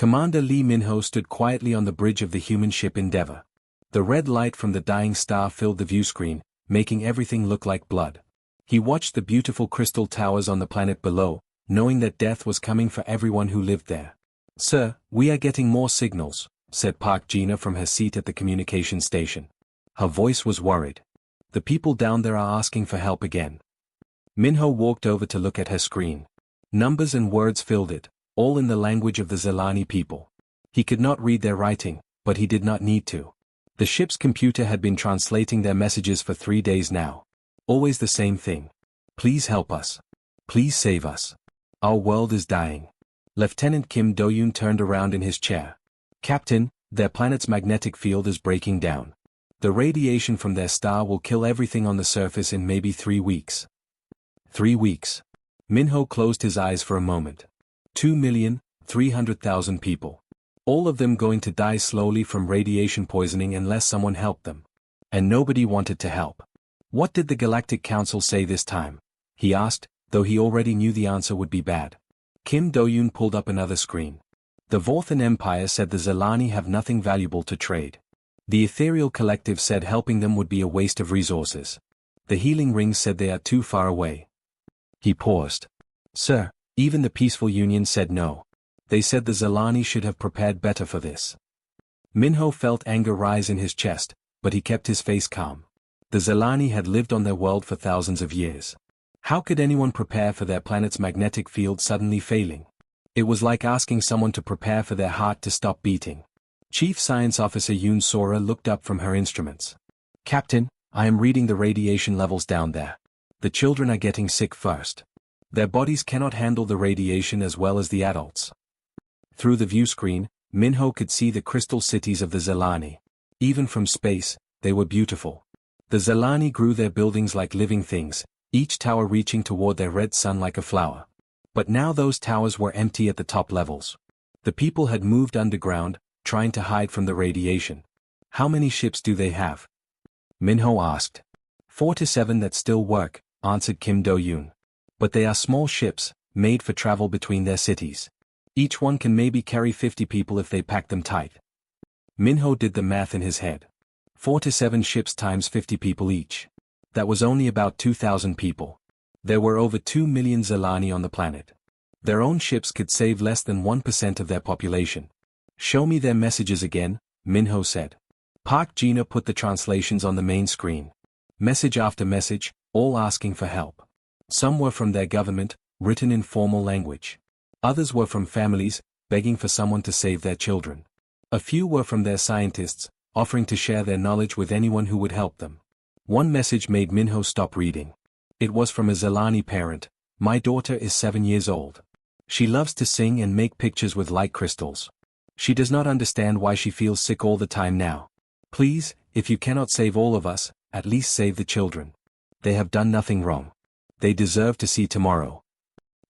Commander Lee Minho stood quietly on the bridge of the human ship Endeavour. The red light from the dying star filled the viewscreen, making everything look like blood. He watched the beautiful crystal towers on the planet below, knowing that death was coming for everyone who lived there. "Sir, we are getting more signals," said Park Gina from her seat at the communication station. Her voice was worried. "The people down there are asking for help again." Minho walked over to look at her screen. Numbers and words filled it, all in the language of the Zelani people. He could not read their writing, but he did not need to. The ship's computer had been translating their messages for 3 days now. Always the same thing. "Please help us. Please save us. Our world is dying." Lieutenant Kim Do-yoon turned around in his chair. "Captain, their planet's magnetic field is breaking down. The radiation from their star will kill everything on the surface in maybe 3 weeks. 3 weeks. Minho closed his eyes for a moment. 2,300,000 people. All of them going to die slowly from radiation poisoning unless someone helped them. And nobody wanted to help. What did the Galactic Council say this time? He asked, though he already knew the answer would be bad. Kim Do-yoon pulled up another screen. The Vorthan Empire said the Zelani have nothing valuable to trade. The Ethereal Collective said helping them would be a waste of resources. The Healing Rings said they are too far away. He paused. "Sir, even the Peaceful Union said no. They said the Zelani should have prepared better for this." Minho felt anger rise in his chest, but he kept his face calm. The Zelani had lived on their world for thousands of years. How could anyone prepare for their planet's magnetic field suddenly failing? It was like asking someone to prepare for their heart to stop beating. Chief Science Officer Yoon Sora looked up from her instruments. "Captain, I am reading the radiation levels down there. The children are getting sick first. Their bodies cannot handle the radiation as well as the adults." Through the viewscreen, Minho could see the crystal cities of the Zelani. Even from space, they were beautiful. The Zelani grew their buildings like living things, each tower reaching toward their red sun like a flower. But now those towers were empty at the top levels. The people had moved underground, trying to hide from the radiation. "How many ships do they have?" Minho asked. 4 to 7 that still work," answered Kim Do-yoon. "But they are small ships, made for travel between their cities. Each one can maybe carry 50 people if they pack them tight." Minho did the math in his head. 4 to 7 ships times 50 people each. That was only about 2,000 people. There were over 2 million Zelani on the planet. Their own ships could save less than 1% of their population. "Show me their messages again," Minho said. Park Gina put the translations on the main screen. Message after message, all asking for help. Some were from their government, written in formal language. Others were from families, begging for someone to save their children. A few were from their scientists, offering to share their knowledge with anyone who would help them. One message made Minho stop reading. It was from a Zelani parent. "My daughter is 7 years old. She loves to sing and make pictures with light crystals. She does not understand why she feels sick all the time now. Please, if you cannot save all of us, at least save the children. They have done nothing wrong. They deserve to see tomorrow."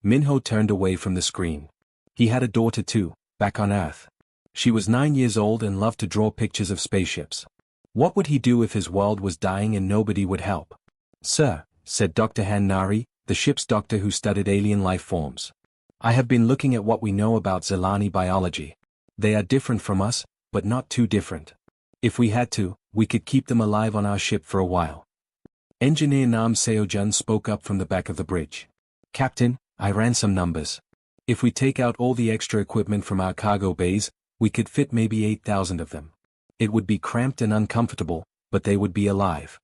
Minho turned away from the screen. He had a daughter too, back on Earth. She was 9 years old and loved to draw pictures of spaceships. What would he do if his world was dying and nobody would help? "Sir," said Dr. Han Nari, the ship's doctor who studied alien life forms. "I have been looking at what we know about Zelani biology. They are different from us, but not too different. If we had to, we could keep them alive on our ship for a while." Engineer Nam Seojun spoke up from the back of the bridge. "Captain, I ran some numbers. If we take out all the extra equipment from our cargo bays, we could fit maybe 8,000 of them. It would be cramped and uncomfortable, but they would be alive."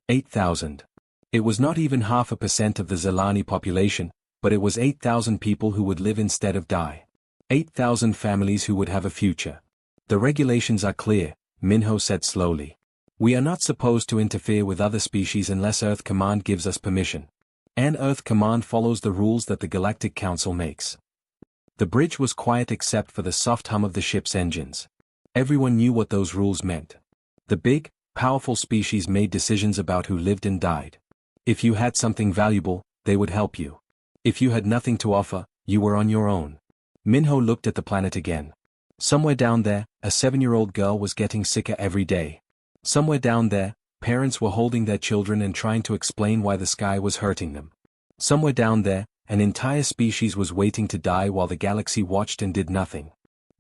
8,000. It was not even 0.5% of the Zelani population, but it was 8,000 people who would live instead of die. 8,000 families who would have a future. "The regulations are clear," Minho said slowly. "We are not supposed to interfere with other species unless Earth Command gives us permission. And Earth Command follows the rules that the Galactic Council makes." The bridge was quiet except for the soft hum of the ship's engines. Everyone knew what those rules meant. The big, powerful species made decisions about who lived and died. If you had something valuable, they would help you. If you had nothing to offer, you were on your own. Minho looked at the planet again. Somewhere down there, a 7-year-old girl was getting sicker every day. Somewhere down there, parents were holding their children and trying to explain why the sky was hurting them. Somewhere down there, an entire species was waiting to die while the galaxy watched and did nothing.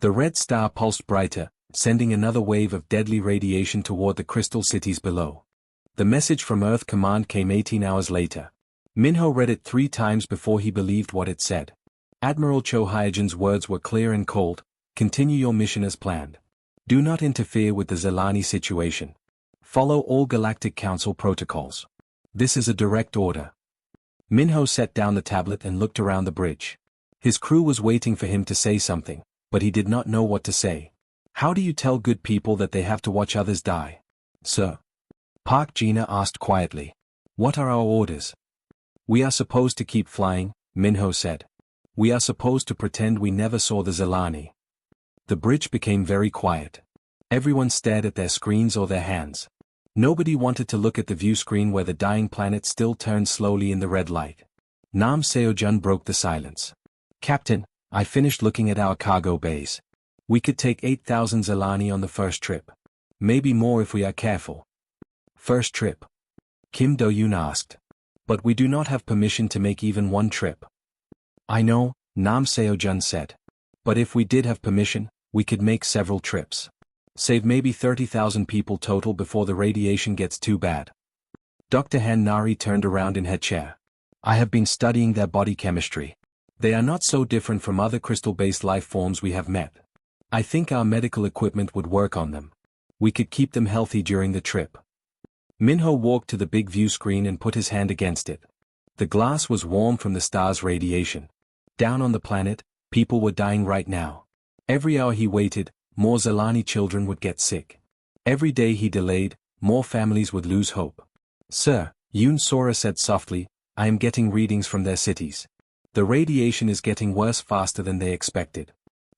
The red star pulsed brighter, sending another wave of deadly radiation toward the crystal cities below. The message from Earth Command came 18 hours later. Minho read it 3 times before he believed what it said. Admiral Cho Hyojin's words were clear and cold: continue your mission as planned. Do not interfere with the Zelani situation. Follow all Galactic Council protocols. This is a direct order. Minho set down the tablet and looked around the bridge. His crew was waiting for him to say something, but he did not know what to say. How do you tell good people that they have to watch others die? Sir? Park Gina asked quietly. What are our orders? We are supposed to keep flying, Minho said. We are supposed to pretend we never saw the Zelani. The bridge became very quiet. Everyone stared at their screens or their hands. Nobody wanted to look at the view screen where the dying planet still turned slowly in the red light. Nam Seo-jun broke the silence. Captain, I finished looking at our cargo bays. We could take 8,000 Zelani on the first trip. Maybe more if we are careful. First trip? Kim Do-yoon asked. But we do not have permission to make even one trip. I know, Nam Seo-jun said. But if we did have permission, we could make several trips. Save maybe 30,000 people total before the radiation gets too bad. Dr. Han Nari turned around in her chair. I have been studying their body chemistry. They are not so different from other crystal-based life forms we have met. I think our medical equipment would work on them. We could keep them healthy during the trip. Minho walked to the big view screen and put his hand against it. The glass was warm from the star's radiation. Down on the planet, people were dying right now. Every hour he waited, more Zelani children would get sick. Every day he delayed, more families would lose hope. Sir, Yoon Sora said softly, I am getting readings from their cities. The radiation is getting worse faster than they expected.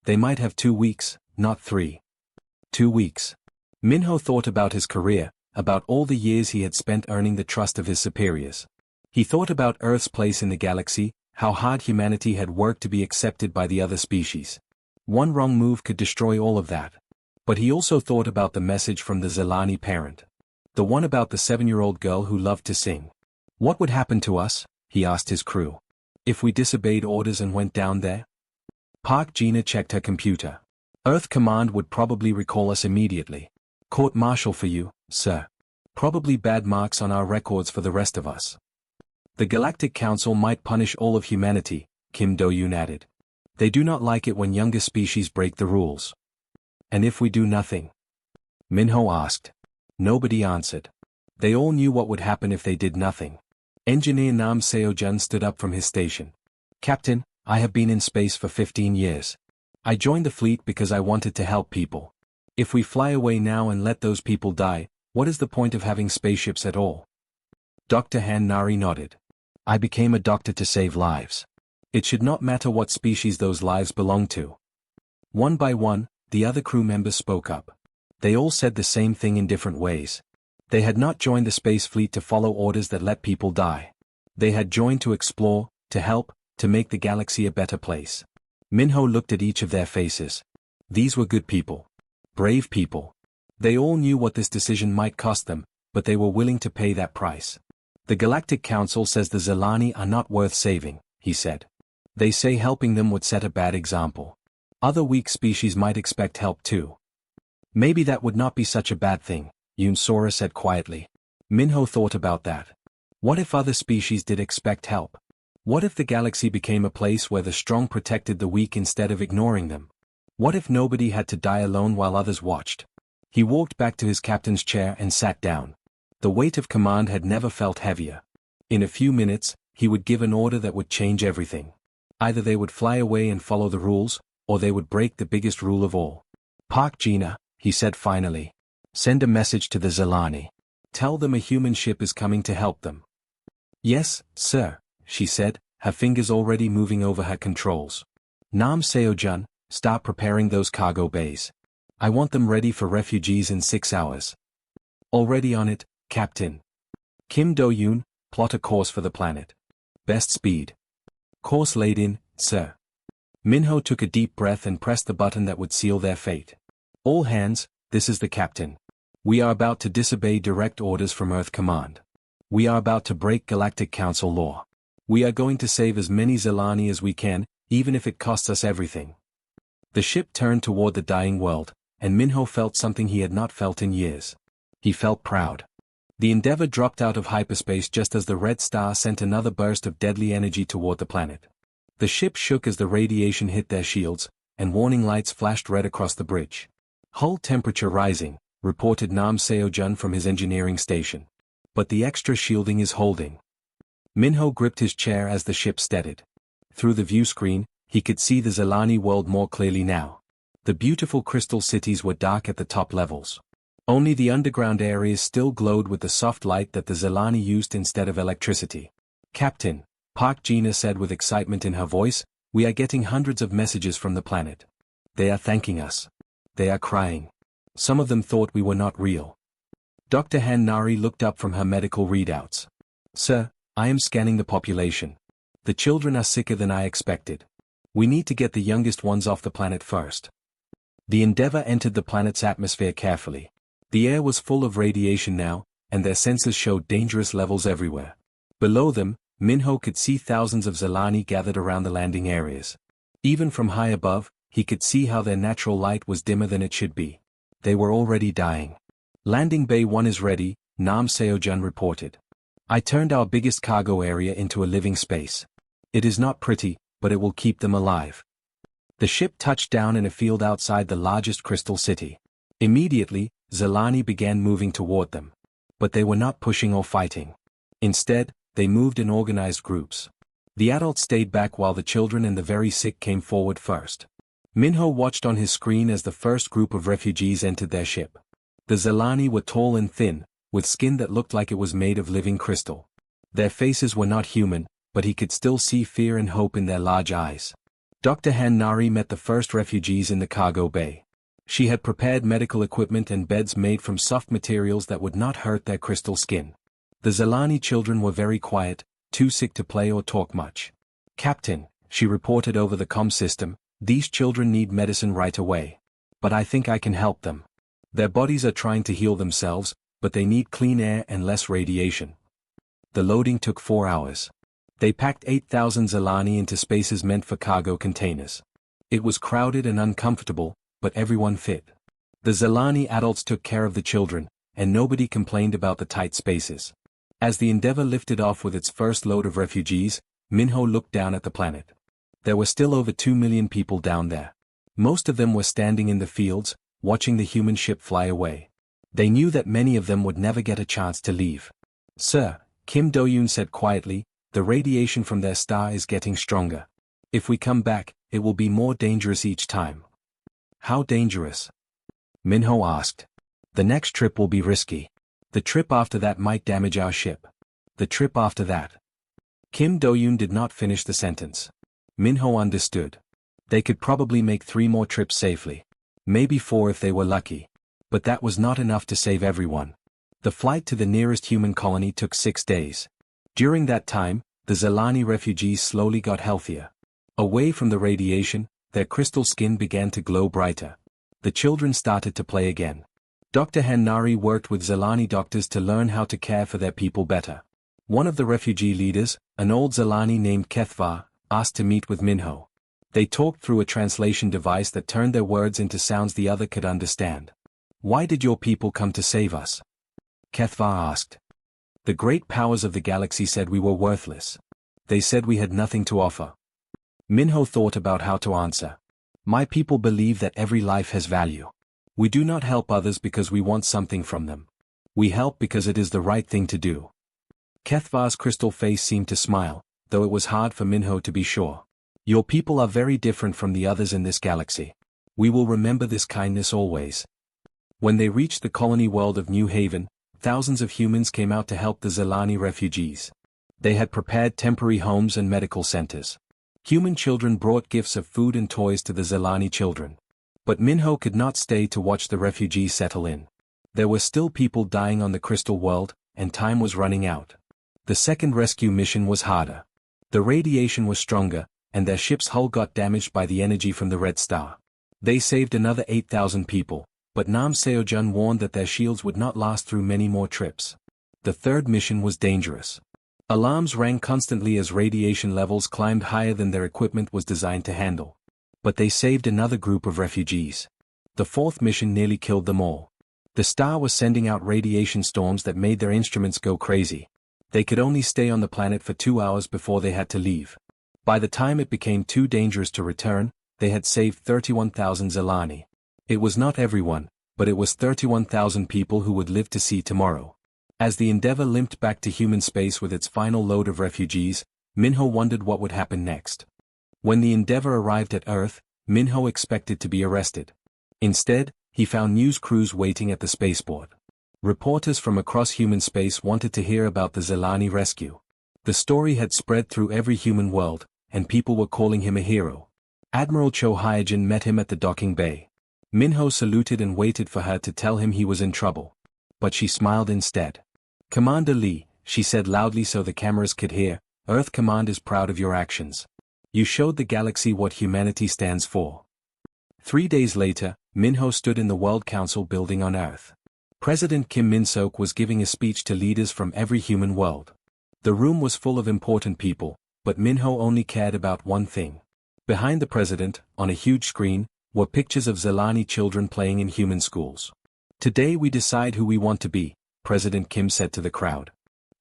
They might have 2 weeks, not 3. 2 weeks. Minho thought about his career, about all the years he had spent earning the trust of his superiors. He thought about Earth's place in the galaxy, how hard humanity had worked to be accepted by the other species. One wrong move could destroy all of that. But he also thought about the message from the Zelani parent. The one about the 7-year-old girl who loved to sing. What would happen to us, he asked his crew, if we disobeyed orders and went down there? Park Gina checked her computer. Earth Command would probably recall us immediately. Court-martial for you, sir. Probably bad marks on our records for the rest of us. The Galactic Council might punish all of humanity, Kim Do-yoon added. They do not like it when younger species break the rules. And if we do nothing? Minho asked. Nobody answered. They all knew what would happen if they did nothing. Engineer Nam Seo-jun stood up from his station. Captain, I have been in space for 15 years. I joined the fleet because I wanted to help people. If we fly away now and let those people die, what is the point of having spaceships at all? Dr. Han Nari nodded. I became a doctor to save lives. It should not matter what species those lives belong to. One by one, the other crew members spoke up. They all said the same thing in different ways. They had not joined the space fleet to follow orders that let people die. They had joined to explore, to help, to make the galaxy a better place. Minho looked at each of their faces. These were good people. Brave people. They all knew what this decision might cost them, but they were willing to pay that price. The Galactic Council says the Zelani are not worth saving, he said. They say helping them would set a bad example. Other weak species might expect help too. Maybe that would not be such a bad thing, Yoon Sora said quietly. Minho thought about that. What if other species did expect help? What if the galaxy became a place where the strong protected the weak instead of ignoring them? What if nobody had to die alone while others watched? He walked back to his captain's chair and sat down. The weight of command had never felt heavier. In a few minutes, he would give an order that would change everything. Either they would fly away and follow the rules, or they would break the biggest rule of all. Park Gina, he said finally. Send a message to the Zelani. Tell them a human ship is coming to help them. Yes, sir, she said, her fingers already moving over her controls. Nam Seo-jun, start preparing those cargo bays. I want them ready for refugees in 6 hours. Already on it, Captain. Kim Do-yoon, plot a course for the planet. Best speed. Course laid in, sir. Minho took a deep breath and pressed the button that would seal their fate. All hands, this is the captain. We are about to disobey direct orders from Earth Command. We are about to break Galactic Council law. We are going to save as many Zelani as we can, even if it costs us everything. The ship turned toward the dying world, and Minho felt something he had not felt in years. He felt proud. The Endeavour dropped out of hyperspace just as the red star sent another burst of deadly energy toward the planet. The ship shook as the radiation hit their shields, and warning lights flashed red across the bridge. Hull temperature rising, reported Nam Seo-jun from his engineering station. But the extra shielding is holding. Minho gripped his chair as the ship steadied. Through the view screen, he could see the Zelani world more clearly now. The beautiful crystal cities were dark at the top levels. Only the underground areas still glowed with the soft light that the Zelani used instead of electricity. "Captain," Park Gina said with excitement in her voice, "we are getting hundreds of messages from the planet. They are thanking us. They are crying. Some of them thought we were not real." Dr. Han Nari looked up from her medical readouts. "Sir, I am scanning the population. The children are sicker than I expected. We need to get the youngest ones off the planet first." The Endeavour entered the planet's atmosphere carefully. The air was full of radiation now, and their sensors showed dangerous levels everywhere. Below them, Minho could see thousands of Zelani gathered around the landing areas. Even from high above, he could see how their natural light was dimmer than it should be. They were already dying. "Landing Bay 1 is ready," Nam Seo-jun reported. "I turned our biggest cargo area into a living space. It is not pretty, but it will keep them alive." The ship touched down in a field outside the largest crystal city. Immediately, Zelani began moving toward them. But they were not pushing or fighting. Instead, they moved in organized groups. The adults stayed back while the children and the very sick came forward first. Minho watched on his screen as the first group of refugees entered their ship. The Zelani were tall and thin, with skin that looked like it was made of living crystal. Their faces were not human, but he could still see fear and hope in their large eyes. Dr. Han Nari met the first refugees in the cargo bay. She had prepared medical equipment and beds made from soft materials that would not hurt their crystal skin. The Zelani children were very quiet, too sick to play or talk much. "Captain," she reported over the comm system, "these children need medicine right away. But I think I can help them. Their bodies are trying to heal themselves, but they need clean air and less radiation." The loading took 4 hours. They packed 8,000 Zelani into spaces meant for cargo containers. It was crowded and uncomfortable, but everyone fit. The Zelani adults took care of the children, and nobody complained about the tight spaces. As the Endeavour lifted off with its first load of refugees, Minho looked down at the planet. There were still over 2 million people down there. Most of them were standing in the fields, watching the human ship fly away. They knew that many of them would never get a chance to leave. "Sir," Kim Do-yoon said quietly, "the radiation from their star is getting stronger. If we come back, it will be more dangerous each time." "How dangerous?" Minho asked. "The next trip will be risky. The trip after that might damage our ship. The trip after that." Kim Do-yoon did not finish the sentence. Minho understood. They could probably make 3 more trips safely. Maybe 4 if they were lucky. But that was not enough to save everyone. The flight to the nearest human colony took 6 days. During that time, the Zelani refugees slowly got healthier. Away from the radiation, their crystal skin began to glow brighter. The children started to play again. Dr. Han Nari worked with Zelani doctors to learn how to care for their people better. One of the refugee leaders, an old Zelani named Kethvar, asked to meet with Minho. They talked through a translation device that turned their words into sounds the other could understand. "Why did your people come to save us?" Kethvar asked. "The great powers of the galaxy said we were worthless. They said we had nothing to offer." Minho thought about how to answer. "My people believe that every life has value. We do not help others because we want something from them. We help because it is the right thing to do." Kethvar's crystal face seemed to smile, though it was hard for Minho to be sure. "Your people are very different from the others in this galaxy. We will remember this kindness always." When they reached the colony world of New Haven, thousands of humans came out to help the Zelani refugees. They had prepared temporary homes and medical centers. Human children brought gifts of food and toys to the Zelani children. But Minho could not stay to watch the refugees settle in. There were still people dying on the crystal world, and time was running out. The second rescue mission was harder. The radiation was stronger, and their ship's hull got damaged by the energy from the Red Star. They saved another 8,000 people, but Nam Seo-jun warned that their shields would not last through many more trips. The third mission was dangerous. Alarms rang constantly as radiation levels climbed higher than their equipment was designed to handle. But they saved another group of refugees. The fourth mission nearly killed them all. The star was sending out radiation storms that made their instruments go crazy. They could only stay on the planet for 2 hours before they had to leave. By the time it became too dangerous to return, they had saved 31,000 Zelani. It was not everyone, but it was 31,000 people who would live to see tomorrow. As the Endeavour limped back to human space with its final load of refugees, Minho wondered what would happen next. When the Endeavour arrived at Earth, Minho expected to be arrested. Instead, he found news crews waiting at the spaceport. Reporters from across human space wanted to hear about the Zelani rescue. The story had spread through every human world, and people were calling him a hero. Admiral Cho Hyojin met him at the docking bay. Minho saluted and waited for her to tell him he was in trouble. But she smiled instead. "Commander Lee," she said loudly so the cameras could hear, "Earth Command is proud of your actions. You showed the galaxy what humanity stands for." 3 days later, Minho stood in the World Council building on Earth. President Kim Min-sok was giving a speech to leaders from every human world. The room was full of important people, but Minho only cared about one thing. Behind the president, on a huge screen, were pictures of Zelani children playing in human schools. "Today we decide who we want to be," President Kim said to the crowd.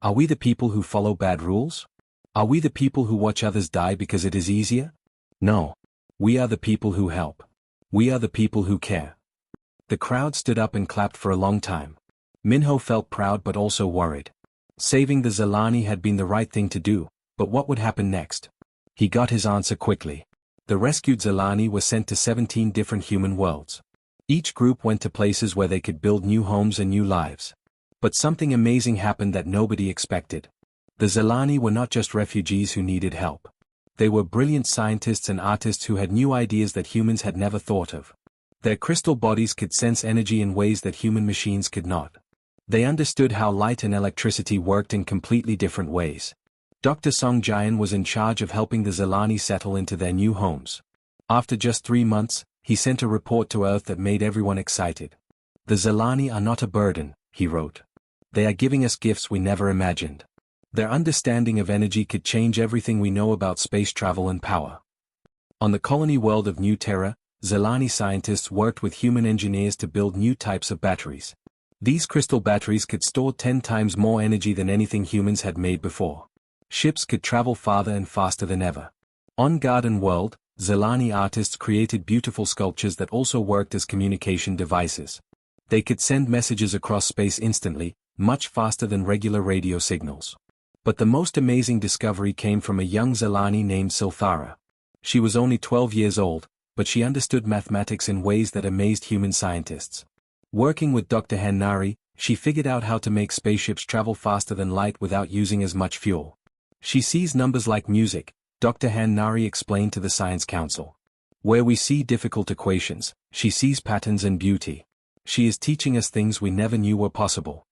"Are we the people who follow bad rules? Are we the people who watch others die because it is easier? No. We are the people who help. We are the people who care." The crowd stood up and clapped for a long time. Minho felt proud but also worried. Saving the Zelani had been the right thing to do, but what would happen next? He got his answer quickly. The rescued Zelani were sent to 17 different human worlds. Each group went to places where they could build new homes and new lives. But something amazing happened that nobody expected. The Zelani were not just refugees who needed help. They were brilliant scientists and artists who had new ideas that humans had never thought of. Their crystal bodies could sense energy in ways that human machines could not. They understood how light and electricity worked in completely different ways. Dr. Song Jian was in charge of helping the Zelani settle into their new homes. After just 3 months, he sent a report to Earth that made everyone excited. "The Zelani are not a burden," he wrote. "They are giving us gifts we never imagined. Their understanding of energy could change everything we know about space travel and power." On the colony world of New Terra, Zelani scientists worked with human engineers to build new types of batteries. These crystal batteries could store 10 times more energy than anything humans had made before. Ships could travel farther and faster than ever. On Garden World, Zelani artists created beautiful sculptures that also worked as communication devices. They could send messages across space instantly, much faster than regular radio signals. But the most amazing discovery came from a young Zelani named Silthara. She was only 12 years old, but she understood mathematics in ways that amazed human scientists. Working with Dr. Hanari, she figured out how to make spaceships travel faster than light without using as much fuel. "She sees numbers like music," Dr. Hanari explained to the Science Council. "Where we see difficult equations, she sees patterns and beauty. She is teaching us things we never knew were possible."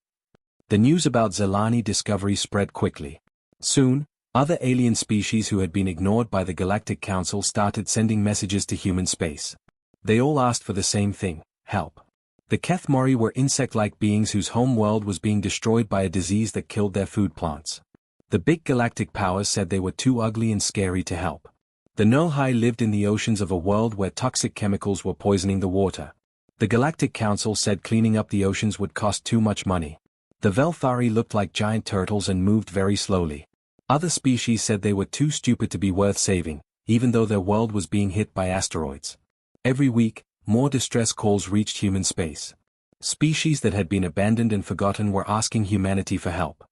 The news about Zelani discovery spread quickly. Soon, other alien species who had been ignored by the Galactic Council started sending messages to human space. They all asked for the same thing: help. The Kethmori were insect-like beings whose home world was being destroyed by a disease that killed their food plants. The big galactic powers said they were too ugly and scary to help. The Nulhai lived in the oceans of a world where toxic chemicals were poisoning the water. The Galactic Council said cleaning up the oceans would cost too much money. The Velthari looked like giant turtles and moved very slowly. Other species said they were too stupid to be worth saving, even though their world was being hit by asteroids. Every week, more distress calls reached human space. Species that had been abandoned and forgotten were asking humanity for help.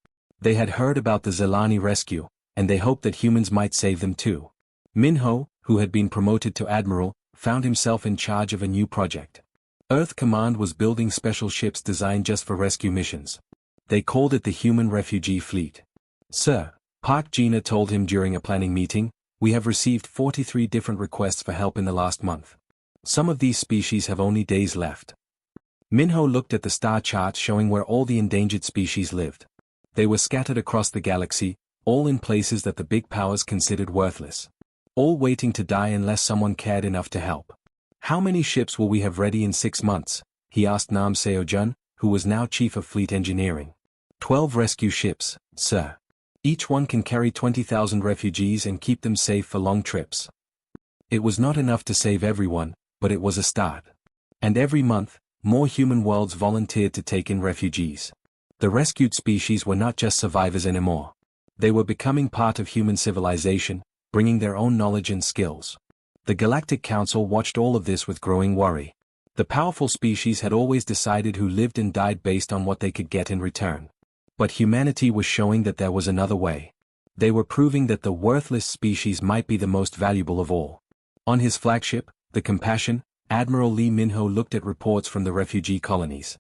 They had heard about the Zelani rescue, and they hoped that humans might save them too. Minho, who had been promoted to admiral, found himself in charge of a new project. Earth Command was building special ships designed just for rescue missions. They called it the Human Refugee Fleet. "Sir," Park Gina told him during a planning meeting, "we have received 43 different requests for help in the last month. Some of these species have only days left." Minho looked at the star chart showing where all the endangered species lived. They were scattered across the galaxy, all in places that the big powers considered worthless. All waiting to die unless someone cared enough to help. "How many ships will we have ready in 6 months?" he asked Nam Seo-jun, who was now chief of fleet engineering. 12 rescue ships, sir. Each one can carry 20,000 refugees and keep them safe for long trips." It was not enough to save everyone, but it was a start. And every month, more human worlds volunteered to take in refugees. The rescued species were not just survivors anymore. They were becoming part of human civilization, bringing their own knowledge and skills. The Galactic Council watched all of this with growing worry. The powerful species had always decided who lived and died based on what they could get in return. But humanity was showing that there was another way. They were proving that the worthless species might be the most valuable of all. On his flagship, the Compassion, Admiral Lee Minho looked at reports from the refugee colonies.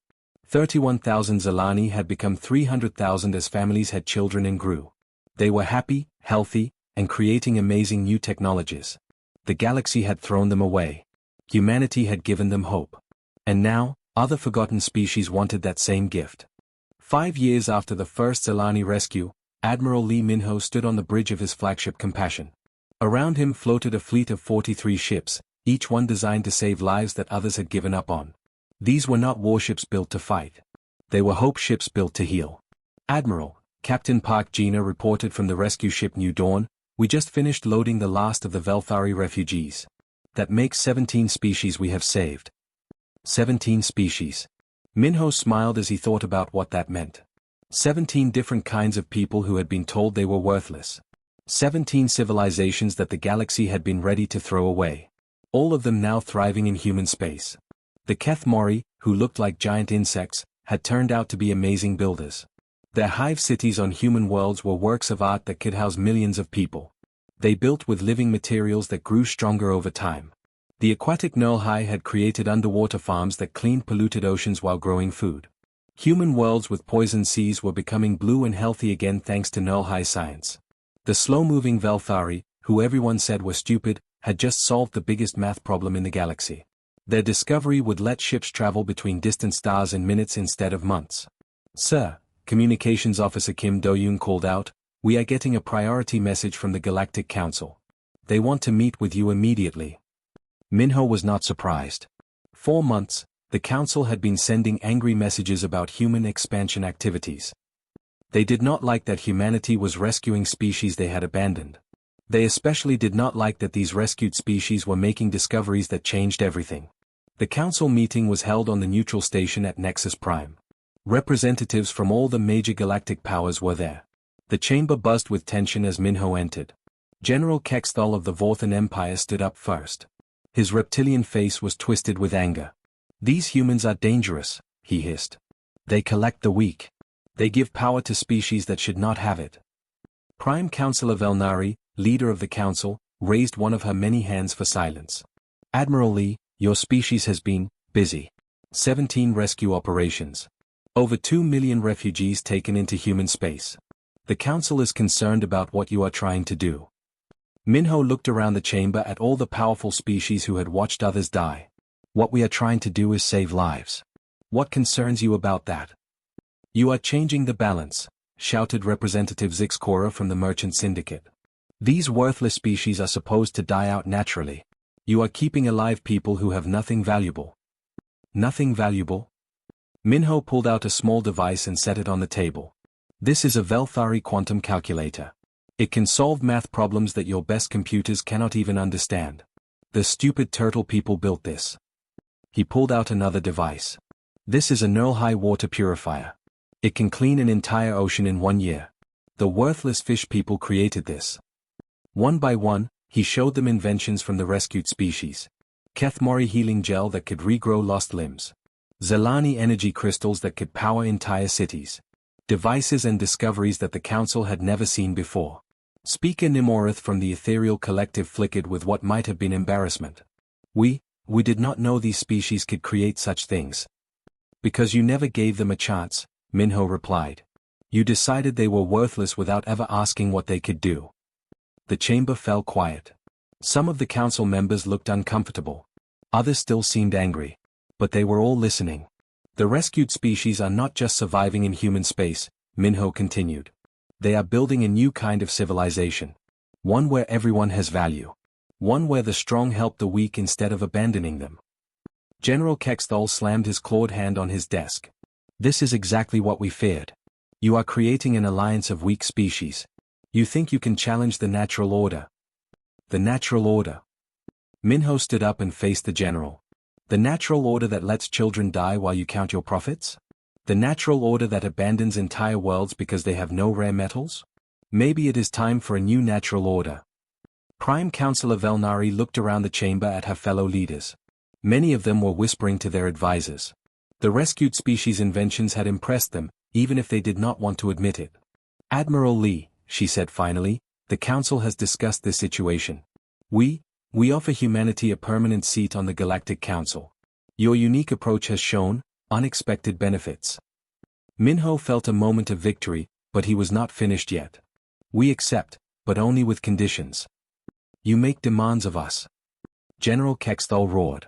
31,000 Zalani had become 300,000 as families had children and grew. They were happy, healthy, and creating amazing new technologies. The galaxy had thrown them away. Humanity had given them hope. And now, other forgotten species wanted that same gift. 5 years after the first Zalani rescue, Admiral Lee Minho stood on the bridge of his flagship Compassion. Around him floated a fleet of 43 ships, each one designed to save lives that others had given up on. These were not warships built to fight. They were hope ships built to heal. Admiral, Captain Park Gina reported from the rescue ship New Dawn, "We just finished loading the last of the Velthari refugees. That makes 17 species we have saved." 17 species. Minho smiled as he thought about what that meant. 17 different kinds of people who had been told they were worthless. 17 civilizations that the galaxy had been ready to throw away. All of them now thriving in human space. The Keth Mori, who looked like giant insects, had turned out to be amazing builders. Their hive cities on human worlds were works of art that could house millions of people. They built with living materials that grew stronger over time. The aquatic Nurlhai had created underwater farms that cleaned polluted oceans while growing food. Human worlds with poison seas were becoming blue and healthy again thanks to Nurlhai science. The slow-moving Velthari, who everyone said were stupid, had just solved the biggest math problem in the galaxy. Their discovery would let ships travel between distant stars in minutes instead of months. "Sir," Communications Officer Kim Do-yoon called out, "we are getting a priority message from the Galactic Council. They want to meet with you immediately." Minho was not surprised. For months, the Council had been sending angry messages about human expansion activities. They did not like that humanity was rescuing species they had abandoned. They especially did not like that these rescued species were making discoveries that changed everything. The Council meeting was held on the neutral station at Nexus Prime. Representatives from all the major galactic powers were there. The chamber buzzed with tension as Minho entered. General Kexthal of the Vorthan Empire stood up first. His reptilian face was twisted with anger. "These humans are dangerous," he hissed. "They collect the weak. They give power to species that should not have it." Prime Counselor Velnari, leader of the council, raised one of her many hands for silence. "Admiral Lee, your species has been busy. 17 rescue operations. Over 2 million refugees taken into human space. The council is concerned about what you are trying to do." Minho looked around the chamber at all the powerful species who had watched others die. "What we are trying to do is save lives. What concerns you about that?" "You are changing the balance," shouted Representative Zixcora from the Merchant Syndicate. "These worthless species are supposed to die out naturally. You are keeping alive people who have nothing valuable." "Nothing valuable?" Minho pulled out a small device and set it on the table. "This is a Velthari quantum calculator. It can solve math problems that your best computers cannot even understand. The stupid turtle people built this." He pulled out another device. "This is a Nurlhai water purifier. It can clean an entire ocean in 1 year. The worthless fish people created this." One by one, he showed them inventions from the rescued species. Kethmori healing gel that could regrow lost limbs. Zalani energy crystals that could power entire cities. Devices and discoveries that the council had never seen before. Speaker Nimorith from the ethereal collective flickered with what might have been embarrassment. We did not know these species could create such things." "Because you never gave them a chance," Minho replied. "You decided they were worthless without ever asking what they could do." The chamber fell quiet. Some of the council members looked uncomfortable. Others still seemed angry. But they were all listening. "The rescued species are not just surviving in human space," Minho continued. "They are building a new kind of civilization. One where everyone has value. One where the strong help the weak instead of abandoning them." General Kexthal slammed his clawed hand on his desk. "This is exactly what we feared. You are creating an alliance of weak species. You think you can challenge the natural order." "The natural order?" Minho stood up and faced the general. The natural order that lets children die while you count your profits? The natural order that abandons entire worlds because they have no rare metals? Maybe it is time for a new natural order. Prime Counselor Velnari looked around the chamber at her fellow leaders. Many of them were whispering to their advisors. The rescued species inventions had impressed them, even if they did not want to admit it. Admiral Lee, she said finally, the Council has discussed this situation. We offer humanity a permanent seat on the Galactic Council. Your unique approach has shown unexpected benefits. Minho felt a moment of victory, but he was not finished yet. We accept, but only with conditions. You make demands of us. General Kexthal roared.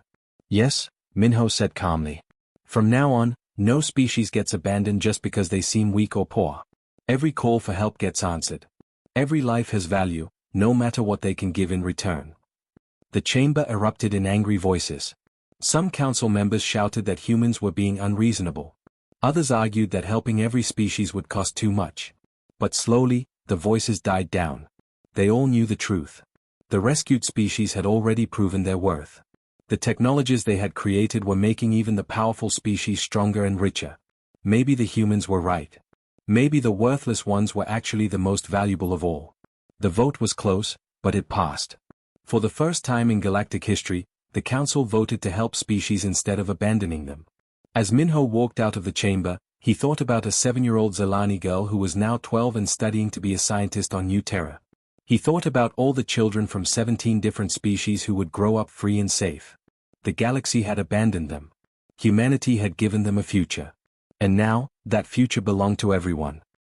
Yes, Minho said calmly. From now on, no species gets abandoned just because they seem weak or poor. Every call for help gets answered. Every life has value, no matter what they can give in return. The chamber erupted in angry voices. Some council members shouted that humans were being unreasonable. Others argued that helping every species would cost too much. But slowly, the voices died down. They all knew the truth. The rescued species had already proven their worth. The technologies they had created were making even the powerful species stronger and richer. Maybe the humans were right. Maybe the worthless ones were actually the most valuable of all. The vote was close, but it passed. For the first time in galactic history, the council voted to help species instead of abandoning them. As Minho walked out of the chamber, he thought about a 7-year-old Zalani girl who was now 12 and studying to be a scientist on New Terra. He thought about all the children from 17 different species who would grow up free and safe. The galaxy had abandoned them. Humanity had given them a future. And now, that future belonged to everyone.